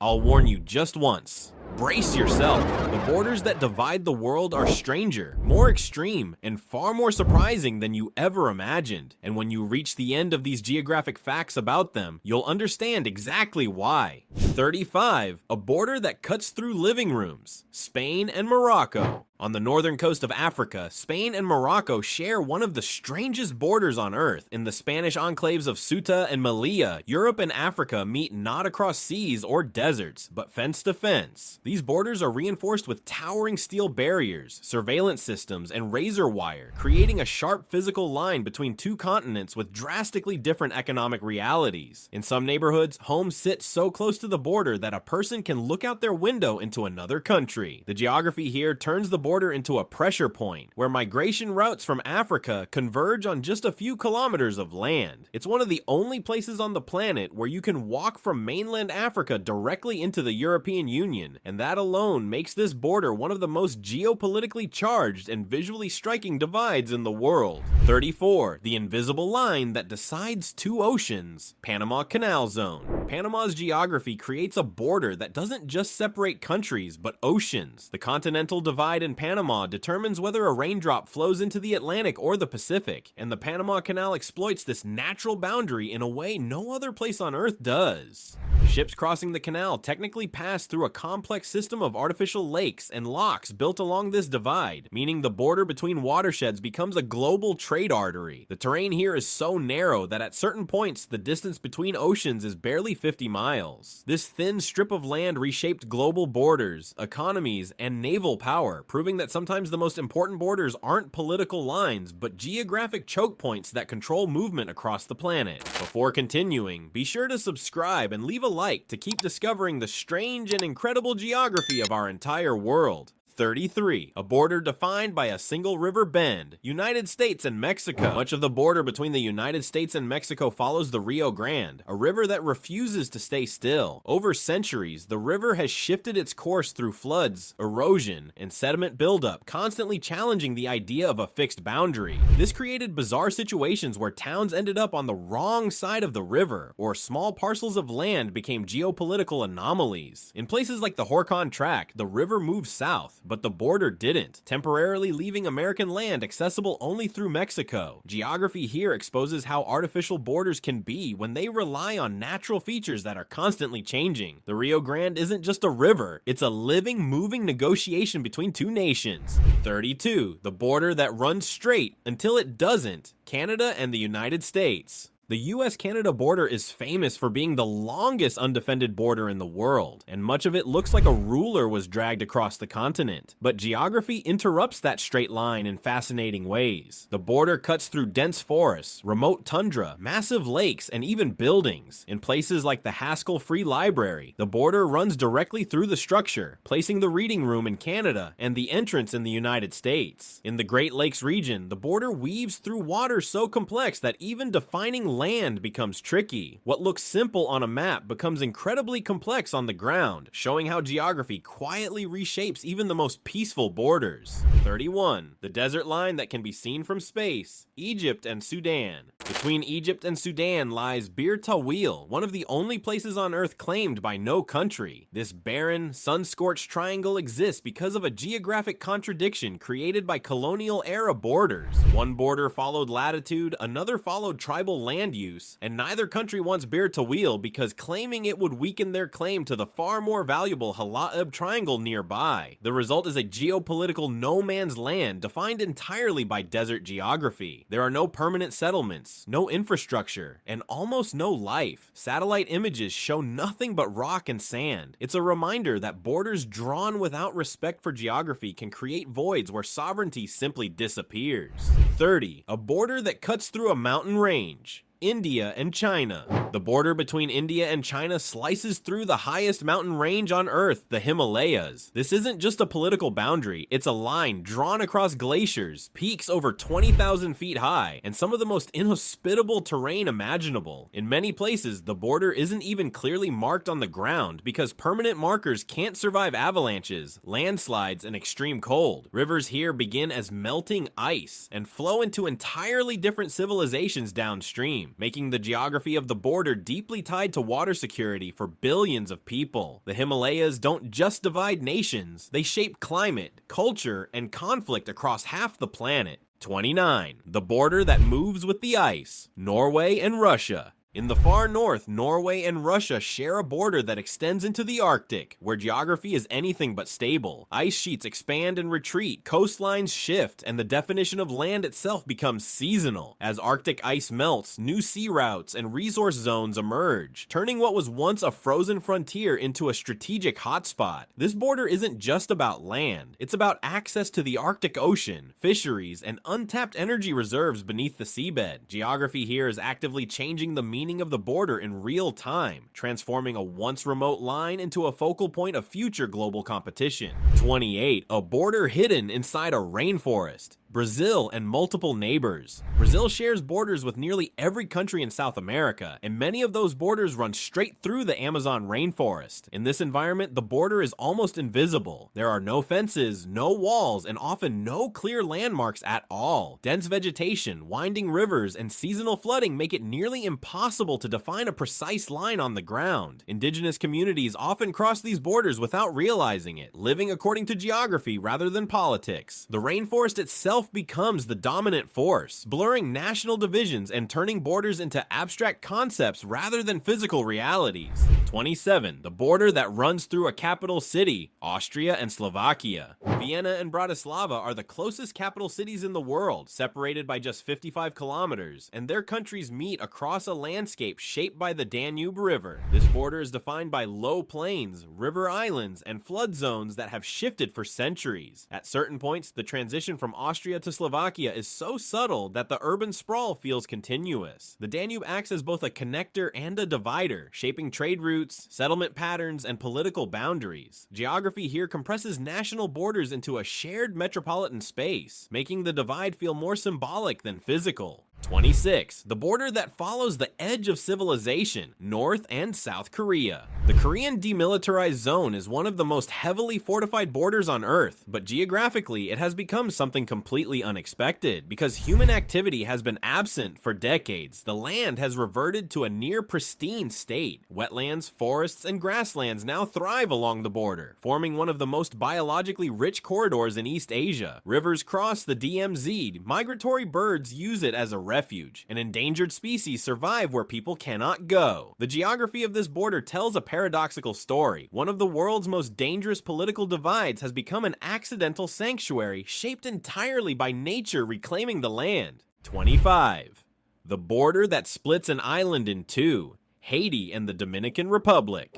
I'll warn you just once. Brace yourself. The borders that divide the world are stranger, more extreme, and far more surprising than you ever imagined. And when you reach the end of these geographic facts about them, you'll understand exactly why. 35. A border that cuts through living rooms. Spain and Morocco. On the northern coast of Africa, Spain and Morocco share one of the strangest borders on Earth. In the Spanish enclaves of Ceuta and Melilla, Europe and Africa meet not across seas or deserts, but fence to fence. These borders are reinforced with towering steel barriers, surveillance systems, and razor wire, creating a sharp physical line between two continents with drastically different economic realities. In some neighborhoods, homes sit so close to the border that a person can look out their window into another country. The geography here turns the border into a pressure point, where migration routes from Africa converge on just a few kilometers of land. It's one of the only places on the planet where you can walk from mainland Africa directly into the European Union, and that alone makes this border one of the most geopolitically charged and visually striking divides in the world. 34. The invisible line that decides two oceans. Panama Canal Zone. Panama's geography creates a border that doesn't just separate countries, but oceans. The continental divide in Panama determines whether a raindrop flows into the Atlantic or the Pacific, and the Panama Canal exploits this natural boundary in a way no other place on Earth does. Ships crossing the canal technically pass through a complex system of artificial lakes and locks built along this divide, meaning the border between watersheds becomes a global trade artery. The terrain here is so narrow that at certain points the distance between oceans is barely 50 miles. This thin strip of land reshaped global borders, economies, and naval power, proving that sometimes the most important borders aren't political lines, but geographic choke points that control movement across the planet. Before continuing, be sure to subscribe and leave a like to keep discovering the strange and incredible geography of our entire world. 33. A border defined by a single river bend. United States and Mexico. Much of the border between the United States and Mexico follows the Rio Grande, a river that refuses to stay still. Over centuries, the river has shifted its course through floods, erosion, and sediment buildup, constantly challenging the idea of a fixed boundary. This created bizarre situations where towns ended up on the wrong side of the river, or small parcels of land became geopolitical anomalies. In places like the Horcon Tract, the river moved south, but the border didn't, temporarily leaving American land accessible only through Mexico. Geography here exposes how artificial borders can be when they rely on natural features that are constantly changing. The Rio Grande isn't just a river, it's a living, moving negotiation between two nations. 32. The border that runs straight until it doesn't. Canada and the United States. The US-Canada border is famous for being the longest undefended border in the world, and much of it looks like a ruler was dragged across the continent. But geography interrupts that straight line in fascinating ways. The border cuts through dense forests, remote tundra, massive lakes, and even buildings. In places like the Haskell Free Library, the border runs directly through the structure, placing the reading room in Canada and the entrance in the United States. In the Great Lakes region, the border weaves through water so complex that even defining land becomes tricky. What looks simple on a map becomes incredibly complex on the ground, showing how geography quietly reshapes even the most peaceful borders. 31. The desert line that can be seen from space. Egypt and Sudan. Between Egypt and Sudan lies Bir Tawil, one of the only places on Earth claimed by no country. This barren, sun-scorched triangle exists because of a geographic contradiction created by colonial-era borders. One border followed latitude, another followed tribal land use, and neither country wants Bir Tawil because claiming it would weaken their claim to the far more valuable Hala'ib Triangle nearby. The result is a geopolitical no-man's land defined entirely by desert geography. There are no permanent settlements, no infrastructure, and almost no life. Satellite images show nothing but rock and sand. It's a reminder that borders drawn without respect for geography can create voids where sovereignty simply disappears. 30. A border that cuts through a mountain range. India and China. The border between India and China slices through the highest mountain range on Earth, the Himalayas. This isn't just a political boundary, it's a line drawn across glaciers, peaks over 20,000 feet high, and some of the most inhospitable terrain imaginable. In many places, the border isn't even clearly marked on the ground because permanent markers can't survive avalanches, landslides, and extreme cold. Rivers here begin as melting ice and flow into entirely different civilizations downstream. time, making the geography of the border deeply tied to water security for billions of people. The Himalayas don't just divide nations, they shape climate, culture, and conflict across half the planet. 29. The border that moves with the ice. Norway and Russia. In the far north, Norway and Russia share a border that extends into the Arctic, where geography is anything but stable. Ice sheets expand and retreat, coastlines shift, and the definition of land itself becomes seasonal. As Arctic ice melts, new sea routes and resource zones emerge, turning what was once a frozen frontier into a strategic hotspot. This border isn't just about land, it's about access to the Arctic Ocean, fisheries, and untapped energy reserves beneath the seabed. Geography here is actively changing the meaning of the border in real time, transforming a once remote line into a focal point of future global competition. 28. A border hidden inside a rainforest. Brazil and multiple neighbors. Brazil shares borders with nearly every country in South America, and many of those borders run straight through the Amazon rainforest. In this environment, the border is almost invisible. There are no fences, no walls, and often no clear landmarks at all. Dense vegetation, winding rivers, and seasonal flooding make it nearly impossible to define a precise line on the ground. Indigenous communities often cross these borders without realizing it, living according to geography rather than politics. The rainforest itself becomes the dominant force, blurring national divisions and turning borders into abstract concepts rather than physical realities. 27. The border that runs through a capital city, Austria and Slovakia. Vienna and Bratislava are the closest capital cities in the world, separated by just 55 kilometers, and their countries meet across a landscape shaped by the Danube River. This border is defined by low plains, river islands, and flood zones that have shifted for centuries. At certain points, the transition from Austria to Slovakia is so subtle that the urban sprawl feels continuous. The Danube acts as both a connector and a divider, shaping trade routes, settlement patterns, and political boundaries. Geography here compresses national borders into a shared metropolitan space, making the divide feel more symbolic than physical. 26. The border that follows the edge of civilization, North and South Korea. The Korean demilitarized zone is one of the most heavily fortified borders on Earth, but geographically it has become something completely unexpected. Because human activity has been absent for decades, the land has reverted to a near pristine state. Wetlands, forests, and grasslands now thrive along the border, forming one of the most biologically rich corridors in East Asia. Rivers cross the DMZ, migratory birds use it as a refuge, and endangered species survive where people cannot go. The geography of this border tells a paradoxical story. One of the world's most dangerous political divides has become an accidental sanctuary shaped entirely by nature reclaiming the land. 25. The border that splits an island in two, Haiti and the Dominican Republic.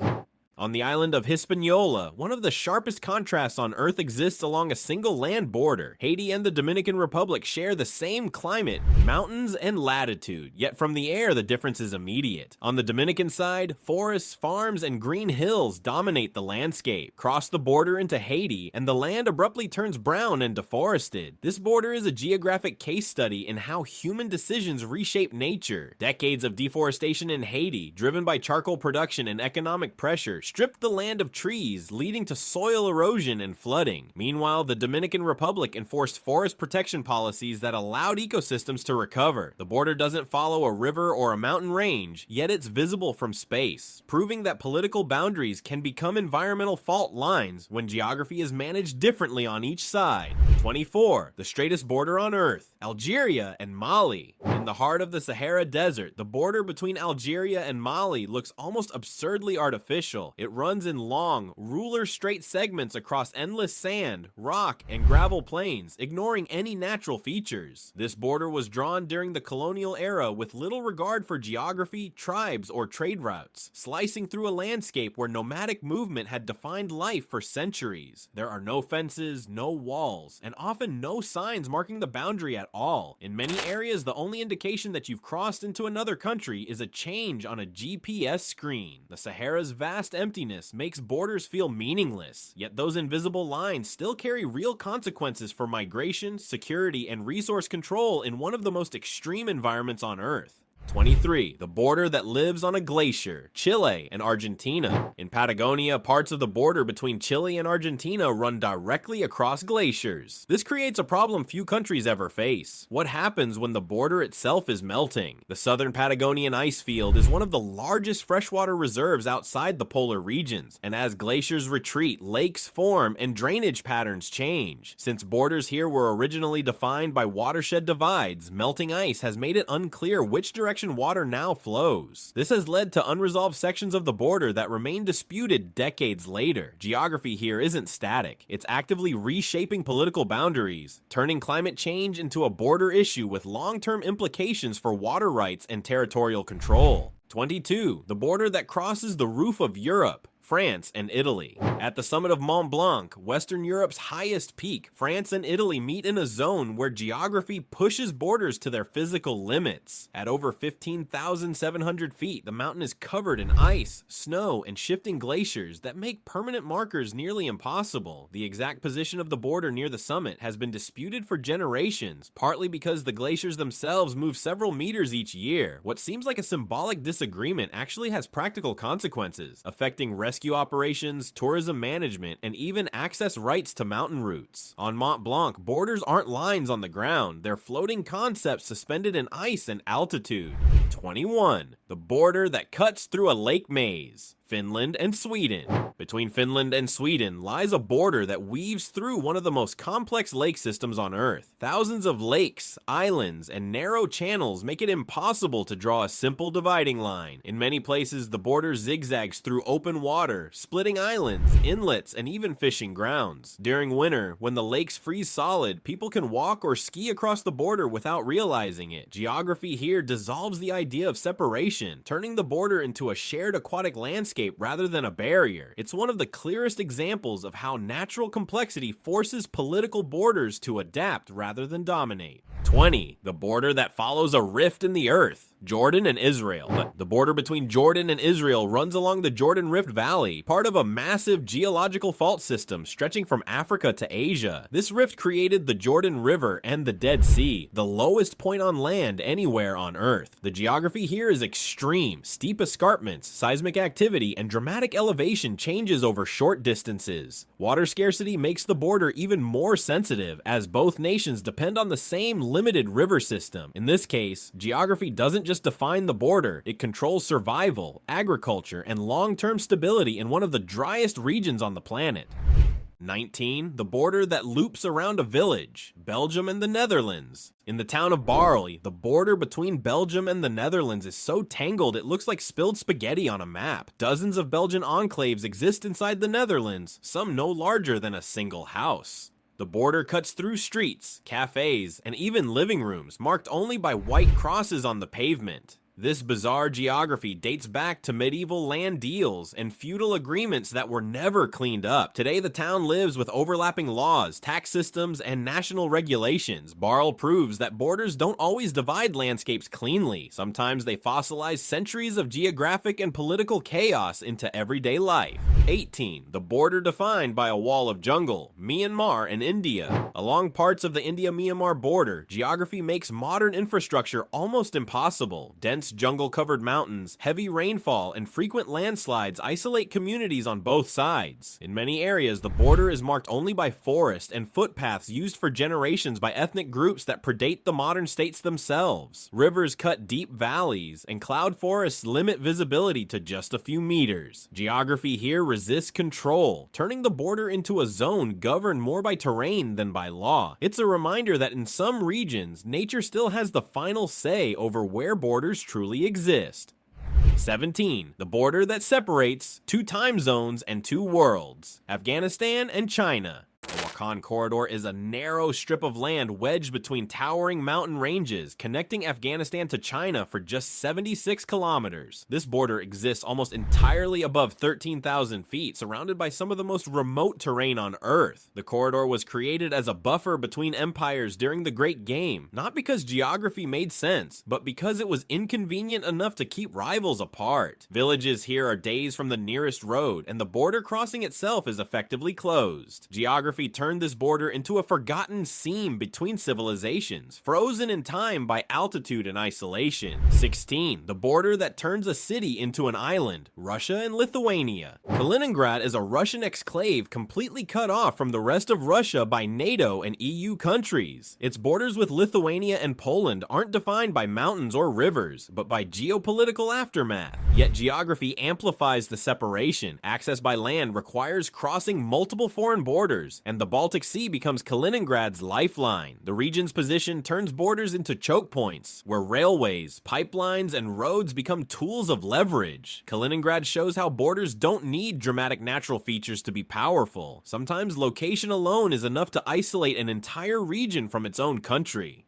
On the island of Hispaniola, one of the sharpest contrasts on Earth exists along a single land border. Haiti and the Dominican Republic share the same climate, mountains, and latitude, yet from the air the difference is immediate. On the Dominican side, forests, farms, and green hills dominate the landscape. Cross the border into Haiti, and the land abruptly turns brown and deforested. This border is a geographic case study in how human decisions reshape nature. Decades of deforestation in Haiti, driven by charcoal production and economic pressure, stripped the land of trees, leading to soil erosion and flooding. Meanwhile, the Dominican Republic enforced forest protection policies that allowed ecosystems to recover. The border doesn't follow a river or a mountain range, yet it's visible from space, proving that political boundaries can become environmental fault lines when geography is managed differently on each side. 24. The straightest border on Earth, Algeria and Mali. In the heart of the Sahara Desert, the border between Algeria and Mali looks almost absurdly artificial. It runs in long, ruler-straight segments across endless sand, rock, and gravel plains, ignoring any natural features. This border was drawn during the colonial era with little regard for geography, tribes, or trade routes, slicing through a landscape where nomadic movement had defined life for centuries. There are no fences, no walls, and often no signs marking the boundary at all. In many areas, the only indication that you've crossed into another country is a change on a GPS screen. The Sahara's vast emptiness makes borders feel meaningless, yet those invisible lines still carry real consequences for migration, security, and resource control in one of the most extreme environments on Earth. 23. The border that lives on a glacier, Chile and Argentina. In Patagonia, parts of the border between Chile and Argentina run directly across glaciers. This creates a problem few countries ever face. What happens when the border itself is melting? The southern Patagonian ice field is one of the largest freshwater reserves outside the polar regions, and as glaciers retreat, lakes form and drainage patterns change. Since borders here were originally defined by watershed divides, melting ice has made it unclear which direction water now flows. This has led to unresolved sections of the border that remain disputed decades later. Geography here isn't static. It's actively reshaping political boundaries, turning climate change into a border issue with long-term implications for water rights and territorial control. 22. The border that crosses the roof of Europe, France and Italy. At the summit of Mont Blanc, Western Europe's highest peak, France and Italy meet in a zone where geography pushes borders to their physical limits. At over 15,700 feet, the mountain is covered in ice, snow, and shifting glaciers that make permanent markers nearly impossible. The exact position of the border near the summit has been disputed for generations, partly because the glaciers themselves move several meters each year. What seems like a symbolic disagreement actually has practical consequences, affecting rescue operations, tourism management, and even access rights to mountain routes. On Mont Blanc, borders aren't lines on the ground, they're floating concepts suspended in ice and altitude. 21. The border that cuts through a lake maze, Finland and Sweden. Between Finland and Sweden lies a border that weaves through one of the most complex lake systems on Earth. Thousands of lakes, islands, and narrow channels make it impossible to draw a simple dividing line. In many places, the border zigzags through open water, splitting islands, inlets, and even fishing grounds. During winter, when the lakes freeze solid, people can walk or ski across the border without realizing it. Geography here dissolves the idea of separation, turning the border into a shared aquatic landscape rather than a barrier. It's one of the clearest examples of how natural complexity forces political borders to adapt rather than dominate. 20. The border that follows a rift in the earth, Jordan and Israel. The border between Jordan and Israel runs along the Jordan Rift Valley, part of a massive geological fault system stretching from Africa to Asia. This rift created the Jordan River and the Dead Sea, the lowest point on land anywhere on Earth. The geography here is extreme, steep escarpments, seismic activity, and dramatic elevation changes over short distances. Water scarcity makes the border even more sensitive, as both nations depend on the same limited river system. In this case, geography doesn't just define the border, it controls survival, agriculture, and long-term stability in one of the driest regions on the planet. 19. The border that loops around a village, Belgium and the Netherlands. In the town of Barley, the border between Belgium and the Netherlands is so tangled it looks like spilled spaghetti on a map. Dozens of Belgian enclaves exist inside the Netherlands, some no larger than a single house. The border cuts through streets, cafes, and even living rooms, marked only by white crosses on the pavement. This bizarre geography dates back to medieval land deals and feudal agreements that were never cleaned up. Today, the town lives with overlapping laws, tax systems, and national regulations. Barl proves that borders don't always divide landscapes cleanly. Sometimes they fossilize centuries of geographic and political chaos into everyday life. 18. The border defined by a wall of jungle, Myanmar and India. Along parts of the India-Myanmar border, geography makes modern infrastructure almost impossible. Dense jungle-covered mountains, heavy rainfall, and frequent landslides isolate communities on both sides. In many areas, the border is marked only by forest and footpaths used for generations by ethnic groups that predate the modern states themselves. Rivers cut deep valleys, and cloud forests limit visibility to just a few meters. Geography here resists control, turning the border into a zone governed more by terrain than by law. It's a reminder that in some regions, nature still has the final say over where borders truly exist. 17. The border that separates two time zones and two worlds, Afghanistan and China. The Wakhan Corridor is a narrow strip of land wedged between towering mountain ranges, connecting Afghanistan to China for just 76 kilometers. This border exists almost entirely above 13,000 feet, surrounded by some of the most remote terrain on Earth. The corridor was created as a buffer between empires during the Great Game, not because geography made sense, but because it was inconvenient enough to keep rivals apart. Villages here are days from the nearest road, and the border crossing itself is effectively closed. Geography turns turned this border into a forgotten seam between civilizations, frozen in time by altitude and isolation. 16. The border that turns a city into an island, Russia and Lithuania. Kaliningrad is a Russian exclave completely cut off from the rest of Russia by NATO and EU countries. Its borders with Lithuania and Poland aren't defined by mountains or rivers, but by geopolitical aftermath. Yet geography amplifies the separation. Access by land requires crossing multiple foreign borders, and the Baltic Sea becomes Kaliningrad's lifeline. The region's position turns borders into choke points, where railways, pipelines, and roads become tools of leverage. Kaliningrad shows how borders don't need dramatic natural features to be powerful. Sometimes location alone is enough to isolate an entire region from its own country.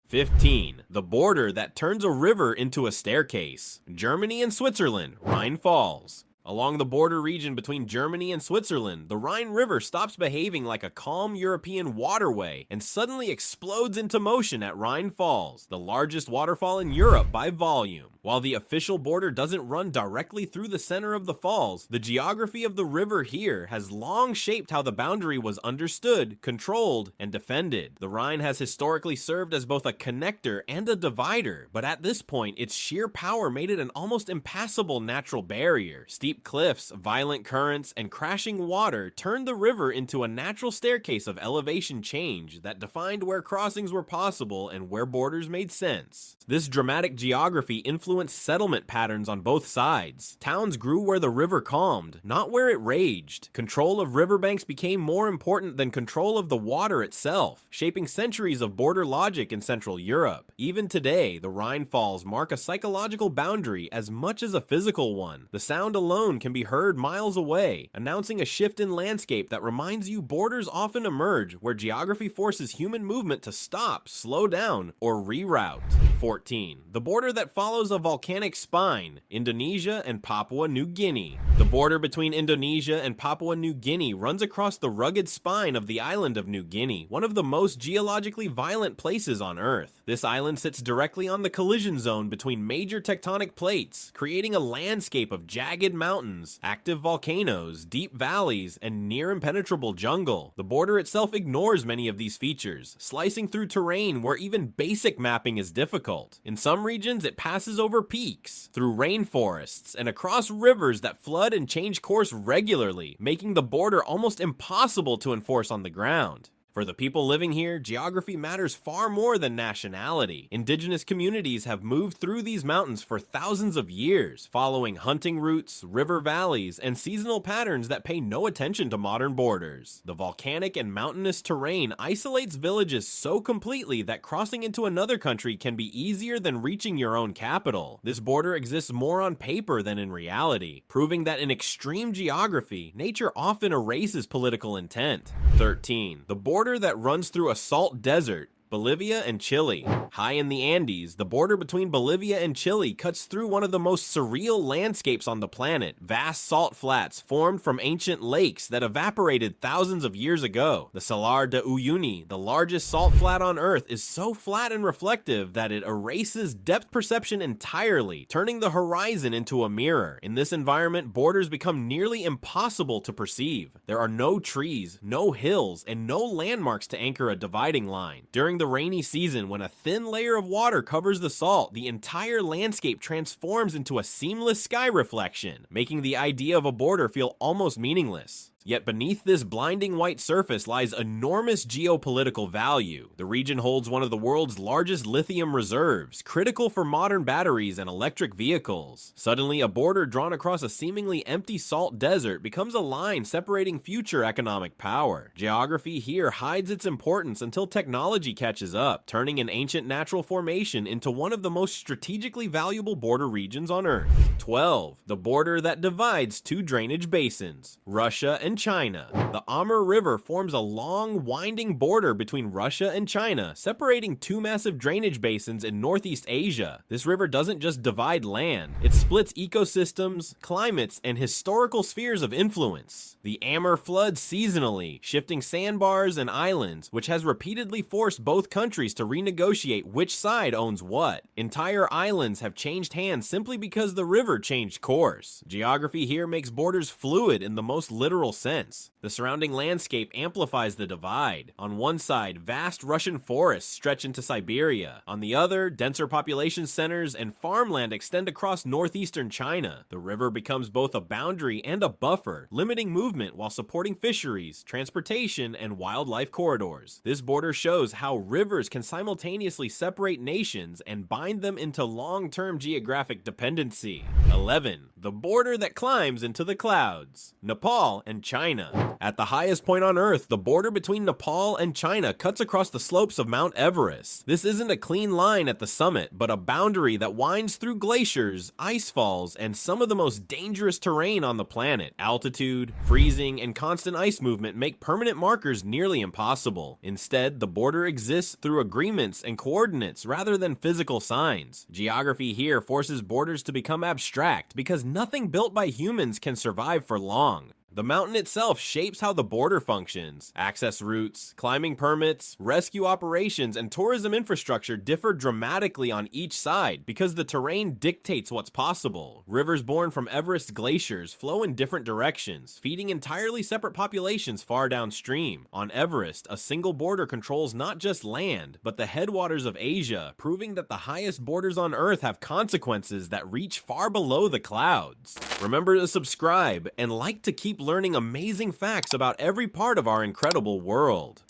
15. The border that turns a river into a staircase. Germany and Switzerland, Rhine Falls. Along the border region between Germany and Switzerland, the Rhine River stops behaving like a calm European waterway and suddenly explodes into motion at Rhine Falls, the largest waterfall in Europe by volume. While the official border doesn't run directly through the center of the falls, the geography of the river here has long shaped how the boundary was understood, controlled, and defended. The Rhine has historically served as both a connector and a divider, but at this point, its sheer power made it an almost impassable natural barrier. Steep cliffs, violent currents, and crashing water turned the river into a natural staircase of elevation change that defined where crossings were possible and where borders made sense. This dramatic geography influenced settlement patterns on both sides. Towns grew where the river calmed, not where it raged. Control of riverbanks became more important than control of the water itself, shaping centuries of border logic in Central Europe. Even today, the Rhine Falls mark a psychological boundary as much as a physical one. The sound alone can be heard miles away, announcing a shift in landscape that reminds you borders often emerge where geography forces human movement to stop, slow down, or reroute. 14. The border that follows a volcanic spine, Indonesia and Papua New Guinea. The border between Indonesia and Papua New Guinea runs across the rugged spine of the island of New Guinea, one of the most geologically violent places on Earth. This island sits directly on the collision zone between major tectonic plates, creating a landscape of jagged mountains, active volcanoes, deep valleys, and near impenetrable jungle. The border itself ignores many of these features, slicing through terrain where even basic mapping is difficult. In some regions, it passes over peaks, through rainforests, and across rivers that flood and change course regularly, making the border almost impossible to enforce on the ground. For the people living here, geography matters far more than nationality. Indigenous communities have moved through these mountains for thousands of years, following hunting routes, river valleys, and seasonal patterns that pay no attention to modern borders. The volcanic and mountainous terrain isolates villages so completely that crossing into another country can be easier than reaching your own capital. This border exists more on paper than in reality, proving that in extreme geography, nature often erases political intent. 13. The border that runs through a salt desert, Bolivia and Chile. High in the Andes, the border between Bolivia and Chile cuts through one of the most surreal landscapes on the planet. Vast salt flats formed from ancient lakes that evaporated thousands of years ago. The Salar de Uyuni, the largest salt flat on Earth, is so flat and reflective that it erases depth perception entirely, turning the horizon into a mirror. In this environment, borders become nearly impossible to perceive. There are no trees, no hills, and no landmarks to anchor a dividing line. During the rainy season, when a thin layer of water covers the salt, the entire landscape transforms into a seamless sky reflection, making the idea of a border feel almost meaningless. Yet beneath this blinding white surface lies enormous geopolitical value. The region holds one of the world's largest lithium reserves, critical for modern batteries and electric vehicles. Suddenly, a border drawn across a seemingly empty salt desert becomes a line separating future economic power. Geography here hides its importance until technology catches up, turning an ancient natural formation into one of the most strategically valuable border regions on Earth. 12. The border that divides two drainage basins, Russia and China. The Amur River forms a long, winding border between Russia and China, separating two massive drainage basins in Northeast Asia. This river doesn't just divide land, it splits ecosystems, climates, and historical spheres of influence. The Amur floods seasonally, shifting sandbars and islands, which has repeatedly forced both countries to renegotiate which side owns what. Entire islands have changed hands simply because the river changed course. Geography here makes borders fluid in the most literal sense. The surrounding landscape amplifies the divide. On one side, vast Russian forests stretch into Siberia. On the other, denser population centers and farmland extend across northeastern China. The river becomes both a boundary and a buffer, limiting movement while supporting fisheries, transportation, and wildlife corridors. This border shows how rivers can simultaneously separate nations and bind them into long-term geographic dependency. 11. The border that climbs into the clouds. Nepal and China. At the highest point on Earth, the border between Nepal and China cuts across the slopes of Mount Everest. This isn't a clean line at the summit, but a boundary that winds through glaciers, ice falls, and some of the most dangerous terrain on the planet. Altitude, freezing, and constant ice movement make permanent markers nearly impossible. Instead, the border exists through agreements and coordinates rather than physical signs. Geography here forces borders to become abstract because nothing built by humans can survive for long. The mountain itself shapes how the border functions. Access routes, climbing permits, rescue operations, and tourism infrastructure differ dramatically on each side because the terrain dictates what's possible. Rivers born from Everest glaciers flow in different directions, feeding entirely separate populations far downstream. On Everest, a single border controls not just land, but the headwaters of Asia, proving that the highest borders on Earth have consequences that reach far below the clouds. Remember to subscribe and like to keep learning amazing facts about every part of our incredible world.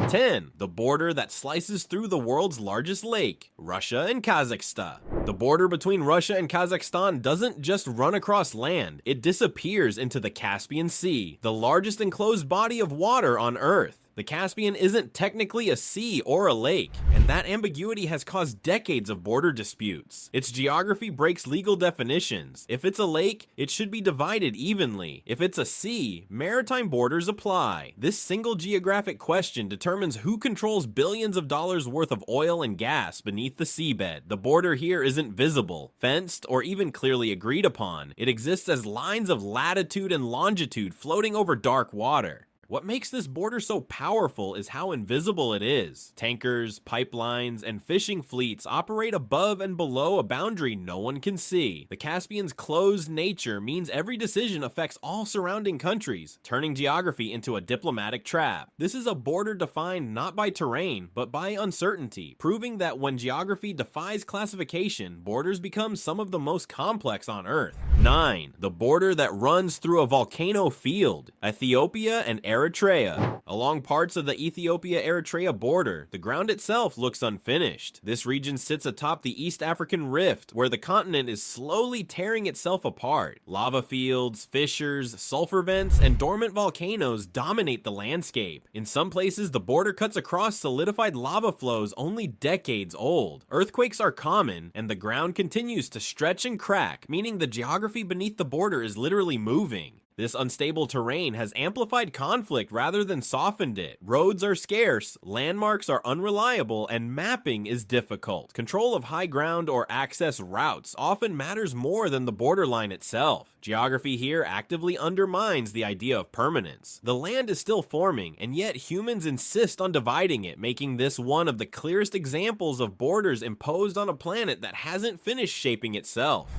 10. The border that slices through the world's largest lake, Russia and Kazakhstan. The border between Russia and Kazakhstan doesn't just run across land, it disappears into the Caspian Sea, the largest enclosed body of water on Earth. The Caspian isn't technically a sea or a lake, and that ambiguity has caused decades of border disputes. Its geography breaks legal definitions. If it's a lake, it should be divided evenly. If it's a sea, maritime borders apply. This single geographic question determines who controls billions of dollars worth of oil and gas beneath the seabed. The border here isn't visible, fenced, or even clearly agreed upon. It exists as lines of latitude and longitude floating over dark water. What makes this border so powerful is how invisible it is. Tankers, pipelines, and fishing fleets operate above and below a boundary no one can see. The Caspian's closed nature means every decision affects all surrounding countries, turning geography into a diplomatic trap. This is a border defined not by terrain, but by uncertainty, proving that when geography defies classification, borders become some of the most complex on Earth. 9. The border that runs through a volcano field. Ethiopia and Eritrea. Along parts of the Ethiopia-Eritrea border, the ground itself looks unfinished. This region sits atop the East African Rift, where the continent is slowly tearing itself apart. Lava fields, fissures, sulfur vents, and dormant volcanoes dominate the landscape. In some places, the border cuts across solidified lava flows only decades old. Earthquakes are common, and the ground continues to stretch and crack, meaning the geography beneath the border is literally moving. This unstable terrain has amplified conflict rather than softened it. Roads are scarce, landmarks are unreliable, and mapping is difficult. Control of high ground or access routes often matters more than the borderline itself. Geography here actively undermines the idea of permanence. The land is still forming, and yet humans insist on dividing it, making this one of the clearest examples of borders imposed on a planet that hasn't finished shaping itself.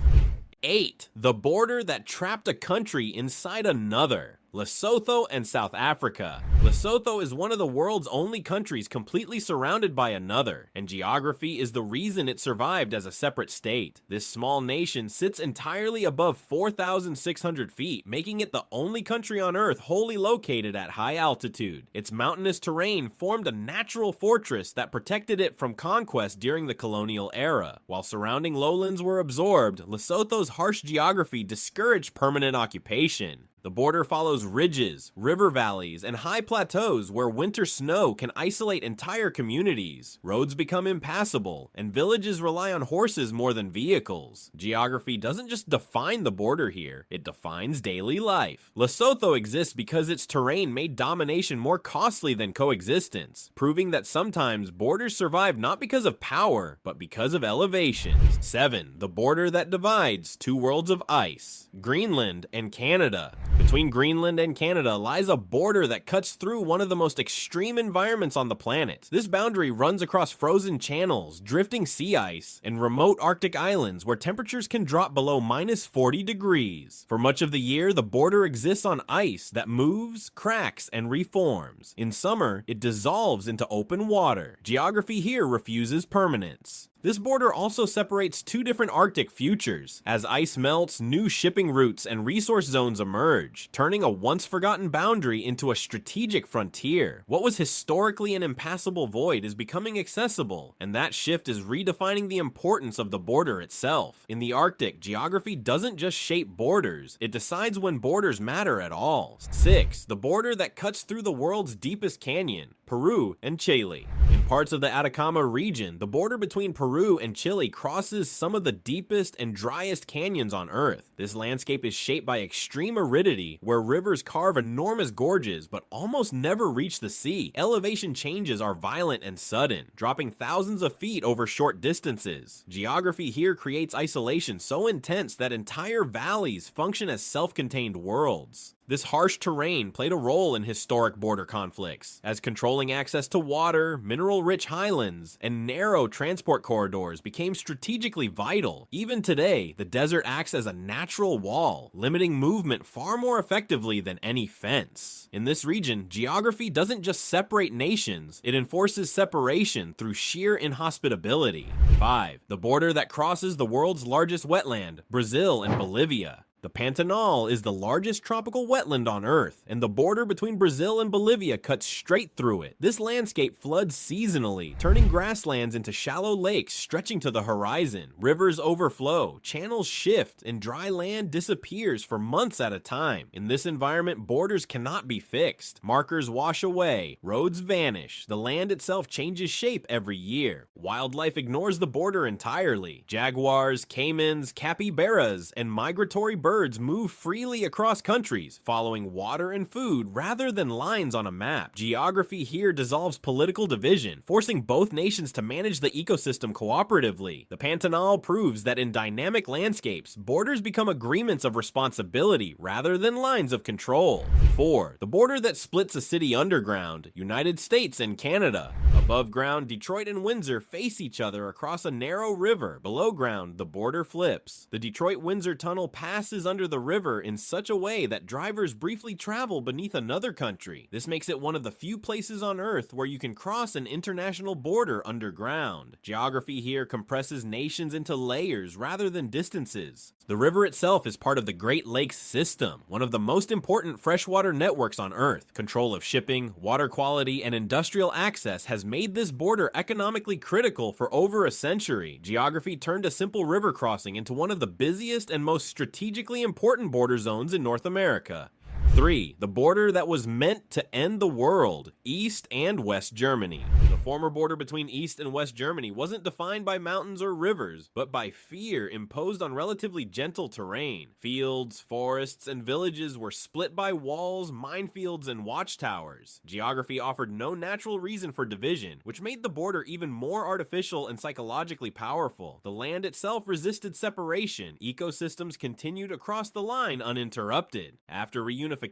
8. The border that trapped a country inside another. Lesotho and South Africa. Lesotho is one of the world's only countries completely surrounded by another, and geography is the reason it survived as a separate state. This small nation sits entirely above 4,600 feet, making it the only country on Earth wholly located at high altitude. Its mountainous terrain formed a natural fortress that protected it from conquest during the colonial era. While surrounding lowlands were absorbed, Lesotho's harsh geography discouraged permanent occupation. The border follows ridges, river valleys, and high plateaus where winter snow can isolate entire communities. Roads become impassable, and villages rely on horses more than vehicles. Geography doesn't just define the border here, it defines daily life. Lesotho exists because its terrain made domination more costly than coexistence, proving that sometimes borders survive not because of power, but because of elevation. 7. The border that divides two worlds of ice, Greenland and Canada. Between Greenland and Canada lies a border that cuts through one of the most extreme environments on the planet. This boundary runs across frozen channels, drifting sea ice, and remote Arctic islands where temperatures can drop below -40 degrees. For much of the year, the border exists on ice that moves, cracks, and reforms. In summer, it dissolves into open water. Geography here refuses permanence. This border also separates two different Arctic futures. As ice melts, new shipping routes and resource zones emerge, turning a once-forgotten boundary into a strategic frontier. What was historically an impassable void is becoming accessible, and that shift is redefining the importance of the border itself. In the Arctic, geography doesn't just shape borders, it decides when borders matter at all. 6. The border that cuts through the world's deepest canyon, Peru and Chile. In parts of the Atacama region, the border between Peru and Chile crosses some of the deepest and driest canyons on Earth. This landscape is shaped by extreme aridity, where rivers carve enormous gorges but almost never reach the sea. Elevation changes are violent and sudden, dropping thousands of feet over short distances. Geography here creates isolation so intense that entire valleys function as self-contained worlds. This harsh terrain played a role in historic border conflicts, as controlling access to water, mineral-rich highlands, and narrow transport corridors became strategically vital. Even today, the desert acts as a natural wall, limiting movement far more effectively than any fence. In this region, geography doesn't just separate nations, it enforces separation through sheer inhospitability. 5. The border that crosses the world's largest wetland, Brazil and Bolivia. The Pantanal is the largest tropical wetland on Earth, and the border between Brazil and Bolivia cuts straight through it. This landscape floods seasonally, turning grasslands into shallow lakes stretching to the horizon. Rivers overflow, channels shift, and dry land disappears for months at a time. In this environment, borders cannot be fixed. Markers wash away, roads vanish, the land itself changes shape every year. Wildlife ignores the border entirely. Jaguars, caimans, capybaras, and migratory birds move freely across countries, following water and food rather than lines on a map. Geography here dissolves political division, forcing both nations to manage the ecosystem cooperatively. The Pantanal proves that in dynamic landscapes, borders become agreements of responsibility rather than lines of control. 4. The border that splits a city underground, United States and Canada. Above ground, Detroit and Windsor face each other across a narrow river. Below ground, the border flips. The Detroit-Windsor Tunnel passes under the river in such a way that drivers briefly travel beneath another country. This makes it one of the few places on Earth where you can cross an international border underground. Geography here compresses nations into layers rather than distances. The river itself is part of the Great Lakes system, one of the most important freshwater networks on Earth. Control of shipping, water quality, and industrial access has made this border economically critical for over a century. Geography turned a simple river crossing into one of the busiest and most strategically important border zones in North America. 3. The border that was meant to end the world, East and West Germany. The former border between East and West Germany wasn't defined by mountains or rivers, but by fear imposed on relatively gentle terrain. Fields, forests, and villages were split by walls, minefields, and watchtowers. Geography offered no natural reason for division, which made the border even more artificial and psychologically powerful. The land itself resisted separation. Ecosystems continued across the line uninterrupted. After reunification,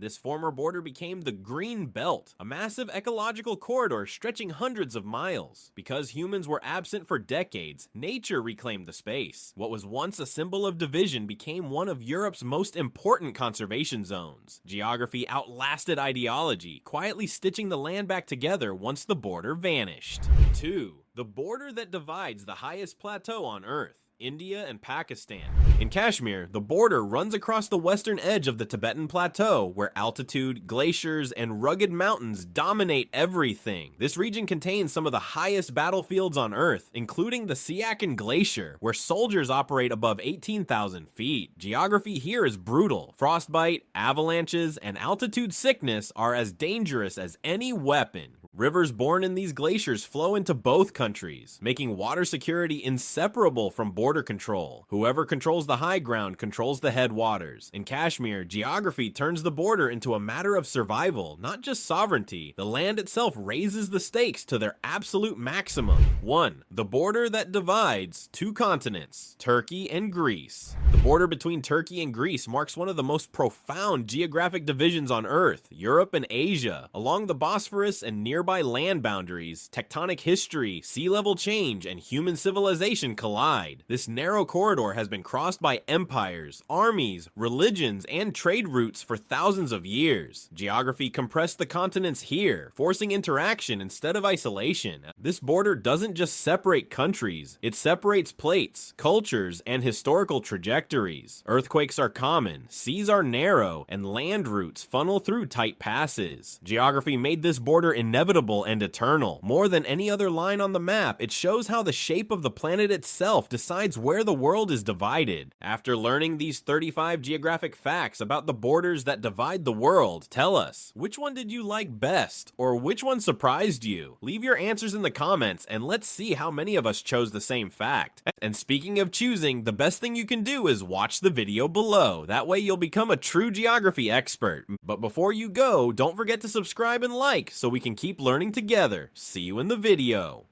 this former border became the Green Belt, a massive ecological corridor stretching hundreds of miles. Because humans were absent for decades, nature reclaimed the space. What was once a symbol of division became one of Europe's most important conservation zones. Geography outlasted ideology, quietly stitching the land back together once the border vanished. 2. The border that divides the highest plateau on Earth, India and Pakistan. In Kashmir, the border runs across the western edge of the Tibetan Plateau, where altitude, glaciers, and rugged mountains dominate everything. This region contains some of the highest battlefields on Earth, including the Siachen Glacier, where soldiers operate above 18,000 feet. Geography here is brutal. Frostbite, avalanches, and altitude sickness are as dangerous as any weapon. Rivers born in these glaciers flow into both countries, making water security inseparable from border control. Whoever controls the high ground controls the headwaters. In Kashmir, geography turns the border into a matter of survival, not just sovereignty. The land itself raises the stakes to their absolute maximum. 1. The border that divides two continents, Turkey and Greece. The border between Turkey and Greece marks one of the most profound geographic divisions on Earth, Europe and Asia. Along the Bosphorus and nearby land boundaries, tectonic history, sea level change, and human civilization collide. This narrow corridor has been crossed by empires, armies, religions, and trade routes for thousands of years. Geography compressed the continents here, forcing interaction instead of isolation. This border doesn't just separate countries, it separates plates, cultures, and historical trajectories. Earthquakes are common, seas are narrow, and land routes funnel through tight passes. Geography made this border inevitable and eternal. More than any other line on the map, it shows how the shape of the planet itself decides where the world is divided. After learning these 35 geographic facts about the borders that divide the world, tell us, which one did you like best, or which one surprised you? Leave your answers in the comments and let's see how many of us chose the same fact. And speaking of choosing, the best thing you can do is watch the video below. That way you'll become a true geography expert. But before you go, don't forget to subscribe and like so we can keep learning together. See you in the video.